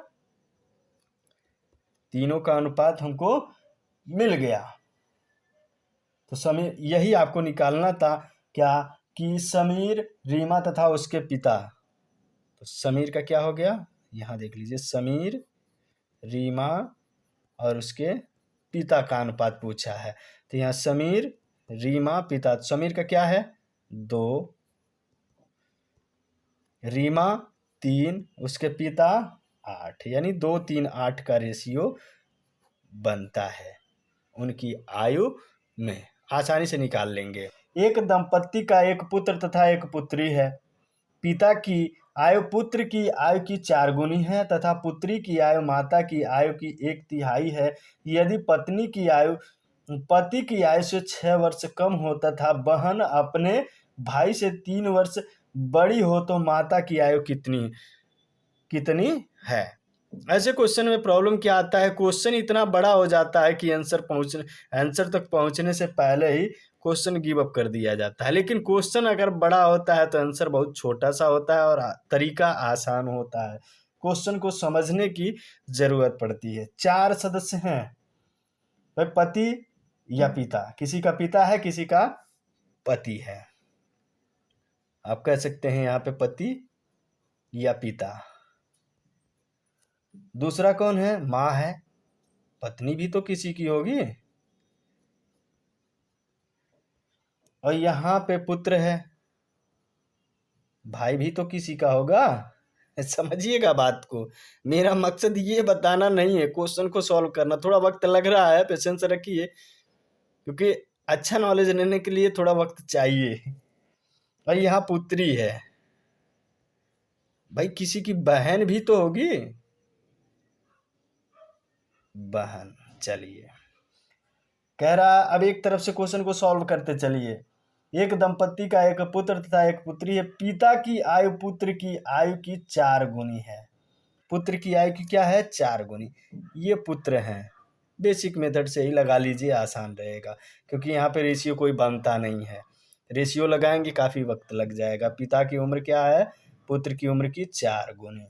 तीनों का अनुपात हमको मिल गया। तो समीर, यही आपको निकालना था क्या कि समीर, रीमा तथा उसके पिता। तो समीर का क्या हो गया, यहाँ देख लीजिए, समीर, रीमा और उसके पिता का अनुपात पूछा है। तो यहाँ समीर, रीमा, पिता। समीर का क्या है 2, रीमा 3, उसके पिता 8, यानी 2 3 8 का रेशियो बनता है उनकी आयु में। आसानी से निकाल लेंगे। एक दंपत्ति का एक पुत्र तथा एक पुत्री है। पिता की आयु पुत्र की आयु की 4 गुनी है तथा पुत्री की आयु माता की आयु की 1/3 है। यदि पत्नी की आयु पति की आयु से 6 वर्ष कम हो तथा बहन अपने भाई से 3 वर्ष बड़ी हो तो माता की आयु कितनी कितनी है। ऐसे क्वेश्चन में प्रॉब्लम क्या आता है, क्वेश्चन इतना बड़ा हो जाता है कि आंसर तक पहुंचने से पहले ही क्वेश्चन गिव अप कर दिया जाता है। लेकिन क्वेश्चन अगर बड़ा होता है तो आंसर बहुत छोटा सा होता है और तरीका आसान होता है। क्वेश्चन को समझने की जरूरत पड़ती है। 4 सदस्य हैं, भाई पति या पिता, किसी का पिता है किसी का पति है। आप कह सकते हैं यहाँ पे पति या पिता। दूसरा कौन है, माँ है, पत्नी भी तो किसी की होगी। और यहाँ पे पुत्र है, भाई भी तो किसी का होगा। समझिएगा बात को, मेरा मकसद ये बताना नहीं है, क्वेश्चन को सॉल्व करना। थोड़ा वक्त लग रहा है, पेशेंस रखिए, क्योंकि अच्छा नॉलेज लेने के लिए थोड़ा वक्त चाहिए। और यहाँ पुत्री है, भाई किसी की बहन भी तो होगी, बहन। चलिए, कह रहा अब एक तरफ से क्वेश्चन को सॉल्व करते चलिए। एक दंपत्ति का एक पुत्र तथा एक पुत्री है। पिता की आयु पुत्र की आयु की 4 गुनी है। पुत्र की आयु की क्या है 4 गुनी। ये पुत्र हैं, बेसिक मेथड से ही लगा लीजिए, आसान रहेगा, क्योंकि यहाँ पे रेशियो कोई बनता नहीं है। रेशियो लगाएंगे काफ़ी वक्त लग जाएगा। पिता की उम्र क्या है, पुत्र की उम्र की 4 गुनी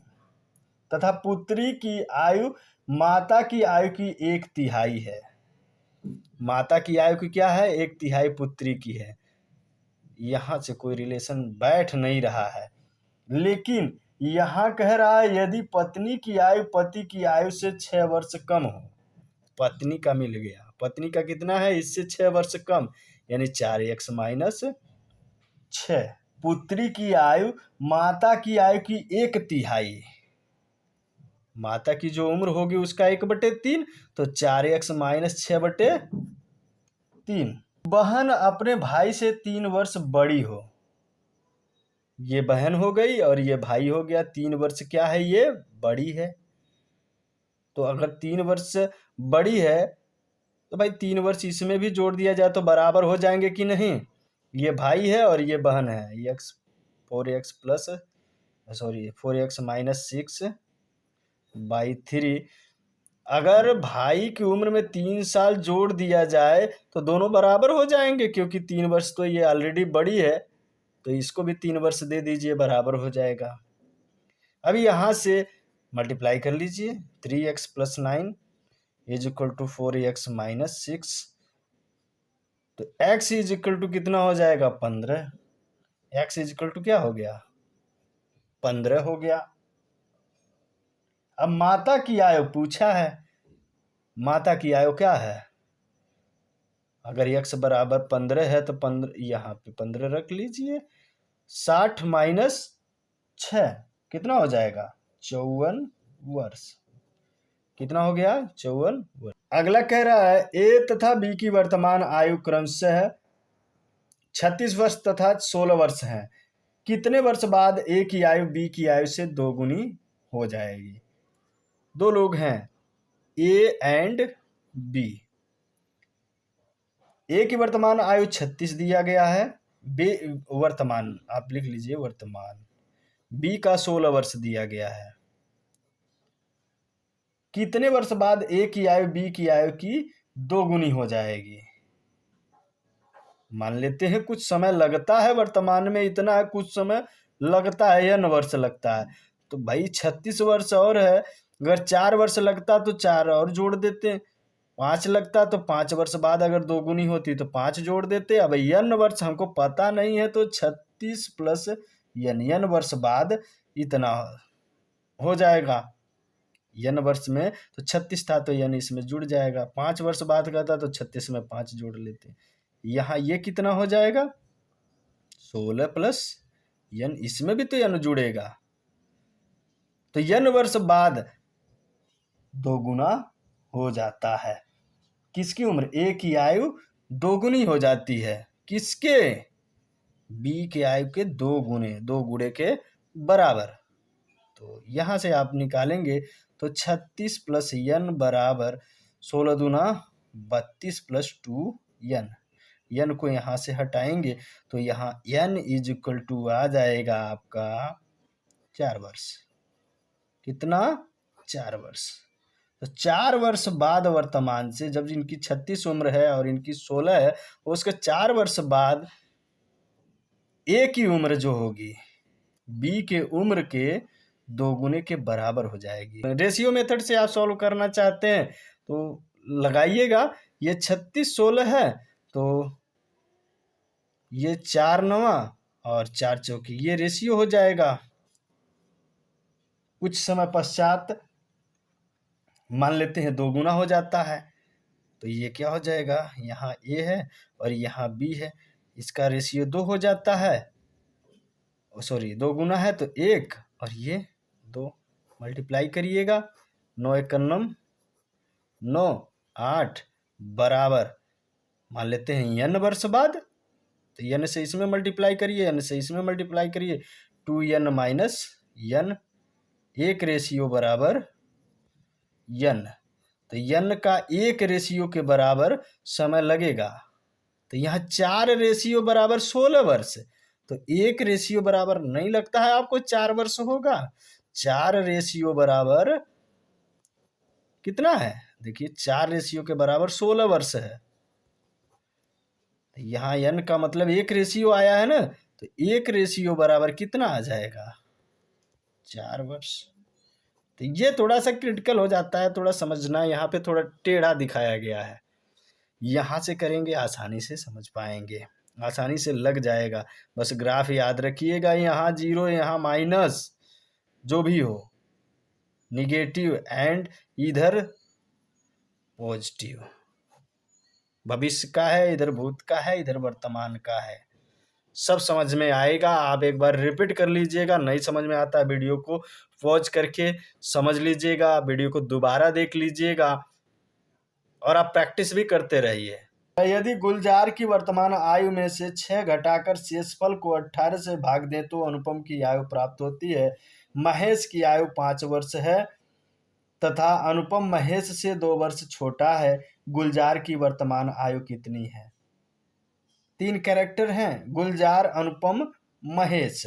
तथा पुत्री की आयु माता की आयु की 1/3 है। माता की आयु की क्या है 1/3 पुत्री की है। यहाँ से कोई रिलेशन बैठ नहीं रहा है। लेकिन यहाँ कह रहा है यदि पत्नी की आयु पति की आयु से 6 वर्ष कम हो, पत्नी का मिल गया, पत्नी का कितना है इससे 6 वर्ष कम, यानी 4x - 6। पुत्री की आयु माता की आयु की 1/3, माता की जो उम्र होगी उसका 1/3, तो 4x - 6/3। बहन अपने भाई से 3 वर्ष बड़ी हो, ये बहन हो गई और ये भाई हो गया। 3 वर्ष क्या है, ये बड़ी है। तो अगर 3 वर्ष बड़ी है तो भाई 3 वर्ष इसमें भी जोड़ दिया जाए तो बराबर हो जाएंगे कि नहीं। ये भाई है और ये बहन है। ये 4x - 6/3। अगर भाई की उम्र में 3 साल जोड़ दिया जाए तो दोनों बराबर हो जाएंगे, क्योंकि 3 वर्ष तो ये ऑलरेडी बड़ी है, तो इसको भी 3 वर्ष दे दीजिए, बराबर हो जाएगा। अभी यहाँ से मल्टीप्लाई कर लीजिए। 3x + 9 = 4x - 6। तो x इज इक्वल टू कितना हो जाएगा 15। x इज इक्वल टू क्या हो गया 15 हो गया। अब माता की आयु पूछा है, माता की आयु क्या है, अगर x बराबर 15 है तो 15 यहाँ पे 15 रख लीजिए। 60 माइनस 6 कितना हो जाएगा 54 वर्ष। कितना हो गया 54 वर्ष। अगला कह रहा है ए तथा बी की वर्तमान आयु क्रमशः 36 वर्ष तथा 16 वर्ष है। कितने वर्ष बाद ए की आयु बी की आयु से दोगुनी हो जाएगी। दो लोग हैं ए एंड बी। ए की वर्तमान आयु 36 दिया गया है, बी वर्तमान आप लिख लीजिए वर्तमान, बी का 16 वर्ष दिया गया है। कितने वर्ष बाद ए की आयु बी की आयु की दोगुनी हो जाएगी। मान लेते हैं कुछ समय लगता है, वर्तमान में इतना है, कुछ समय लगता है n वर्ष लगता है, तो भाई 36 वर्ष और है, अगर 4 वर्ष लगता तो 4 और जोड़ देते, 5 लगता तो 5 वर्ष बाद अगर दोगुनी होती तो 5 जोड़ देते। अब n वर्ष हमको पता नहीं है तो 36 प्लस n वर्ष बाद इतना हो जाएगा। n वर्ष में तो 36 था तो n इसमें जुड़ जाएगा। 5 वर्ष बाद का था तो 36 में 5 जोड़ लेते। यहाँ ये कितना हो जाएगा 16 प्लस n, इसमें भी तो n जुड़ेगा, तो n वर्ष बाद दोगुना हो जाता है। किसकी उम्र ए की आयु दोगुनी हो जाती है, किसके बी के आयु के दो गुणे के बराबर। तो यहां से आप निकालेंगे तो 36 प्लस n बराबर 16 दूना 32 प्लस 2n। n को यहाँ से हटाएंगे तो यहाँ n इज इक्वल टू आ जाएगा आपका 4 वर्ष। कितना 4 वर्ष। तो 4 वर्ष बाद वर्तमान से, जब इनकी 36 उम्र है और इनकी 16 है, उसके 4 वर्ष बाद ए की उम्र जो होगी बी के उम्र के दोगुने के बराबर हो जाएगी। रेशियो मेथड से आप सॉल्व करना चाहते हैं तो लगाइएगा। ये 36 16 है तो ये 4 9 और 4 चौकी, ये रेशियो हो जाएगा। कुछ समय पश्चात मान लेते हैं दोगुना हो जाता है, तो ये क्या हो जाएगा, यहाँ ए है और यहाँ बी है, इसका रेशियो 2 हो जाता है, सॉरी 2 गुना है तो 1 और ये 2 मल्टीप्लाई करिएगा। 9 91 9 8 बराबर मान लेते हैं n वर्ष बाद, तो n से इसमें मल्टीप्लाई करिए, n से इसमें मल्टीप्लाई करिए, 2n माइनस n, एक रेशियो बराबर n, तो n का एक रेशियो के बराबर समय लगेगा। तो यहाँ 4 रेशियो बराबर 16 वर्ष, तो एक रेशियो बराबर नहीं लगता है आपको 4 वर्ष होगा। 4 रेशियो बराबर कितना है, देखिए 4 रेशियो के बराबर 16 वर्ष है। यहाँ n का मतलब एक रेशियो आया है ना, तो एक रेशियो बराबर कितना आ जाएगा 4 वर्ष। तो ये थोड़ा सा क्रिटिकल हो जाता है, थोड़ा समझना, यहाँ पे थोड़ा टेढ़ा दिखाया गया है। यहाँ से करेंगे आसानी से समझ पाएंगे, आसानी से लग जाएगा। बस ग्राफ याद रखिएगा, यहाँ जीरो यहाँ माइनस, जो भी हो निगेटिव एंड इधर पॉजिटिव, भविष्य का है, इधर भूत का है, इधर वर्तमान का है। सब समझ में आएगा। आप एक बार रिपीट कर लीजिएगा, नहीं समझ में आता वीडियो को पॉज करके समझ लीजिएगा, वीडियो को दोबारा देख लीजिएगा और आप प्रैक्टिस भी करते रहिए। यदि गुलजार की वर्तमान आयु में से 6 घटाकर शेषफल को 18 से भाग दें तो अनुपम की आयु प्राप्त होती है। महेश की आयु 5 वर्ष है तथा अनुपम महेश से 2 वर्ष छोटा है। गुलजार की वर्तमान आयु कितनी है। 3 कैरेक्टर हैं, गुलजार, अनुपम, महेश।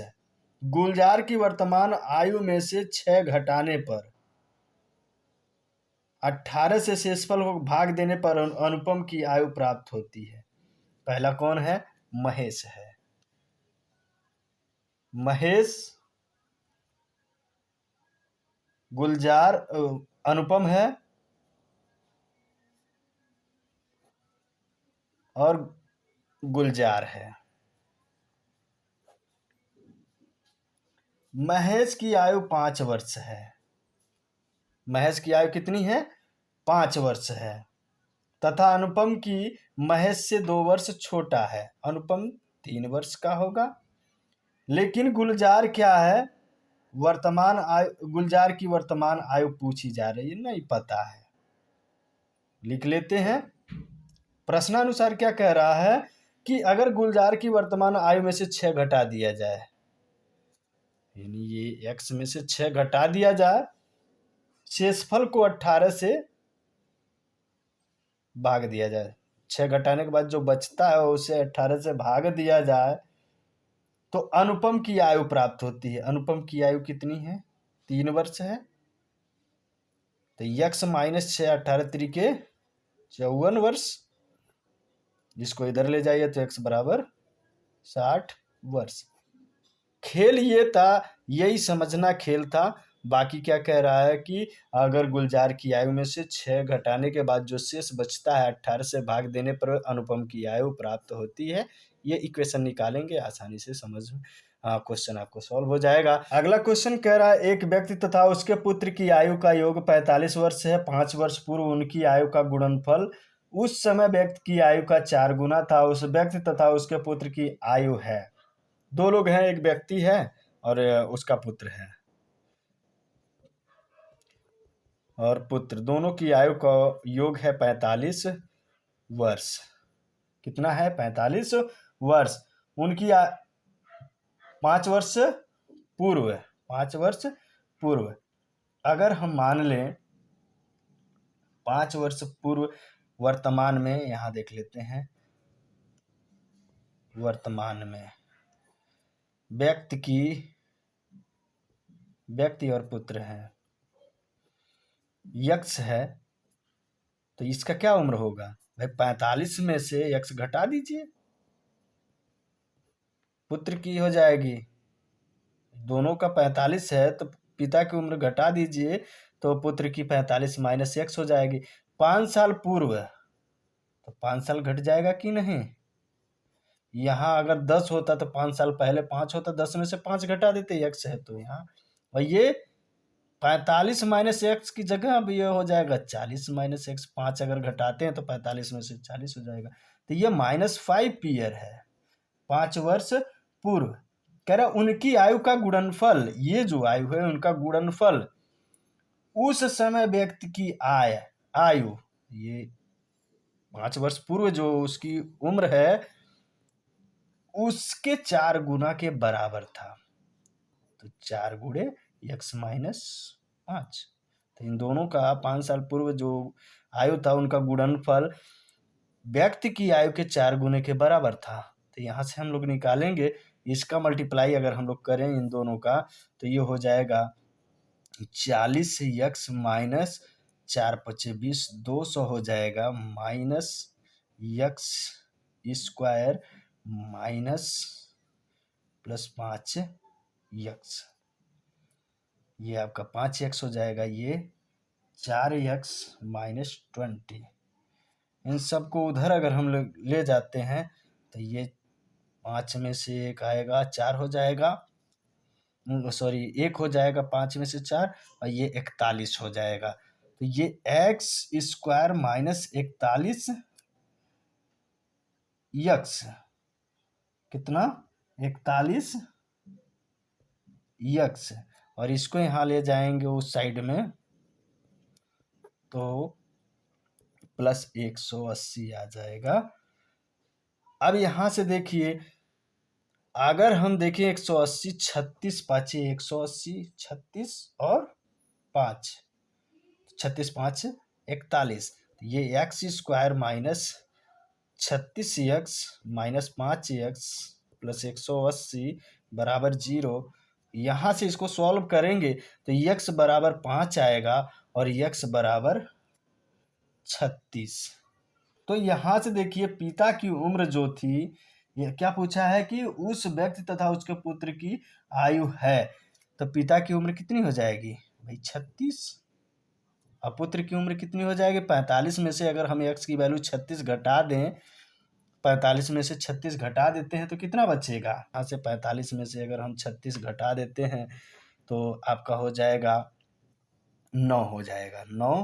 गुलजार की वर्तमान आयु में से 6 घटाने पर 18 से शेषफल को भाग देने पर अनुपम की आयु प्राप्त होती है। पहला कौन है, महेश है। महेश, गुलजार, अनुपम है और गुलजार है। महेश की आयु 5 वर्ष है। महेश की आयु कितनी है? 5 वर्ष है। तथा अनुपम की महेश से 2 वर्ष छोटा है। अनुपम 3 वर्ष का होगा। लेकिन गुलजार क्या है? वर्तमान आयु, गुलजार की वर्तमान आयु पूछी जा रही है, नहीं पता है। लिख लेते हैं। प्रश्नानुसार क्या कह रहा है कि अगर गुलजार की वर्तमान आयु में से 6 घटा दिया जाए, यानी ये x में से 6 घटा दिया जाए, शेषफल को 18 से भाग दिया जाए, 6 घटाने के बाद जो बचता है उसे 18 से भाग दिया जाए, तो अनुपम की आयु प्राप्त होती है। अनुपम की आयु कितनी है? 3 वर्ष है। तो x माइनस 6, 18 तरीके 54 वर्ष। जिसको इधर ले जाइए तो x बराबर 60 वर्ष। खेल ये था, यही समझना खेल था। बाकी क्या कह रहा है कि अगर गुलजार की आयु में से 6 घटाने के बाद जो शेष बचता है 18 से भाग देने पर अनुपम की आयु प्राप्त होती है। ये इक्वेशन निकालेंगे, आसानी से समझ क्वेश्चन आपको सॉल्व हो जाएगा। अगला क्वेश्चन कह रहा है एक व्यक्ति तथा उसके पुत्र की आयु का योग 45 वर्ष है। 5 वर्ष पूर्व उनकी आयु का गुणनफल उस समय व्यक्ति की आयु का 4 गुना था। उस व्यक्ति तथा उसके पुत्र की आयु है। 2 लोग हैं, एक व्यक्ति है और उसका पुत्र है, और पुत्र, दोनों की आयु का योग है 45 वर्ष। कितना है? 45 वर्ष। उनकी 5 वर्ष पूर्व, 5 वर्ष पूर्व अगर हम मान लें 5 वर्ष पूर्व, वर्तमान में यहाँ देख लेते हैं। वर्तमान में व्यक्ति और पुत्र है, यक्ष है, तो इसका क्या उम्र होगा भाई? 45 में से यक्ष घटा दीजिए, पुत्र की हो जाएगी। दोनों का 45 है तो पिता की उम्र घटा दीजिए, तो पुत्र की 45 माइनस यक्ष हो जाएगी। 5 साल पूर्व, तो 5 साल घट जाएगा कि नहीं? यहाँ अगर 10 होता तो 5 साल पहले 5 होता, 10 में से 5 घटा देते, यक्ष है तो यहाँ, और ये 45 माइनस एक्स की जगह अब ये हो जाएगा 40 माइनस एक्स। 5 अगर घटाते हैं तो 45 में से 40 हो जाएगा। तो ये -5 ईयर है, 5 वर्ष पूर्व। कह रहा उनकी आयु का गुणनफल, ये जो आयु है उनका गुणनफल उस समय व्यक्ति की आयु, ये 5 वर्ष पूर्व जो उसकी उम्र है उसके 4 गुना के बराबर था। तो 4 गुणे x माइनस 5। तो इन दोनों का 5 साल पूर्व जो आयु था उनका गुणनफल व्यक्ति की आयु के 4 गुने के बराबर था। तो यहाँ से हम लोग निकालेंगे, इसका मल्टीप्लाई अगर हम लोग करें इन दोनों का तो ये हो जाएगा 40x माइनस 4 पचे 20, 200 हो जाएगा, minus x square minus plus 5x, ये आपका 5x हो जाएगा, ये 4x माइनस 20। इन सबको उधर अगर हम लोग ले जाते हैं तो ये 5 में से 1 आएगा, 4 हो जाएगा, सॉरी 1 हो जाएगा 5 में से 4, और ये 41 हो जाएगा। तो ये x स्क्वायर माइनस 41 x, कितना? 41 x, और इसको यहाँ ले जाएंगे उस साइड में तो प्लस 180 आ जाएगा। अब यहाँ से देखिए, अगर हम देखें 180, 36 पाँचे 180, 36 और 5, 36 5 41, ये x square minus 36x minus 5x plus 180 बराबर 0। यहाँ से इसको सॉल्व करेंगे तो x बराबर 5 आएगा और x बराबर 36। तो यहाँ से देखिए पिता की उम्र जो थी, ये क्या पूछा है कि उस व्यक्ति तथा उसके पुत्र की आयु है, तो पिता की उम्र कितनी हो जाएगी भाई? 36। और पुत्र की उम्र कितनी हो जाएगी? 45 में से अगर हम x की वैल्यू 36 घटा दें 45 में से 36 घटा देते हैं तो कितना बचेगा? यहाँ से 45 में से अगर हम 36 घटा देते हैं तो आपका हो जाएगा 9 हो जाएगा, 9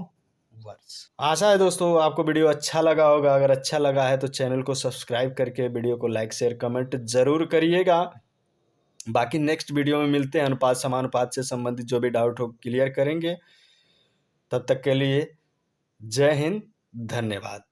वर्ष। आशा है दोस्तों आपको वीडियो अच्छा लगा होगा। अगर अच्छा लगा है तो चैनल को सब्सक्राइब करके वीडियो को लाइक शेयर कमेंट ज़रूर करिएगा। बाकी नेक्स्ट वीडियो में मिलते हैं, अनुपात समानुपात से संबंधित जो भी डाउट हो क्लियर करेंगे। तब तक के लिए जय हिंद, धन्यवाद।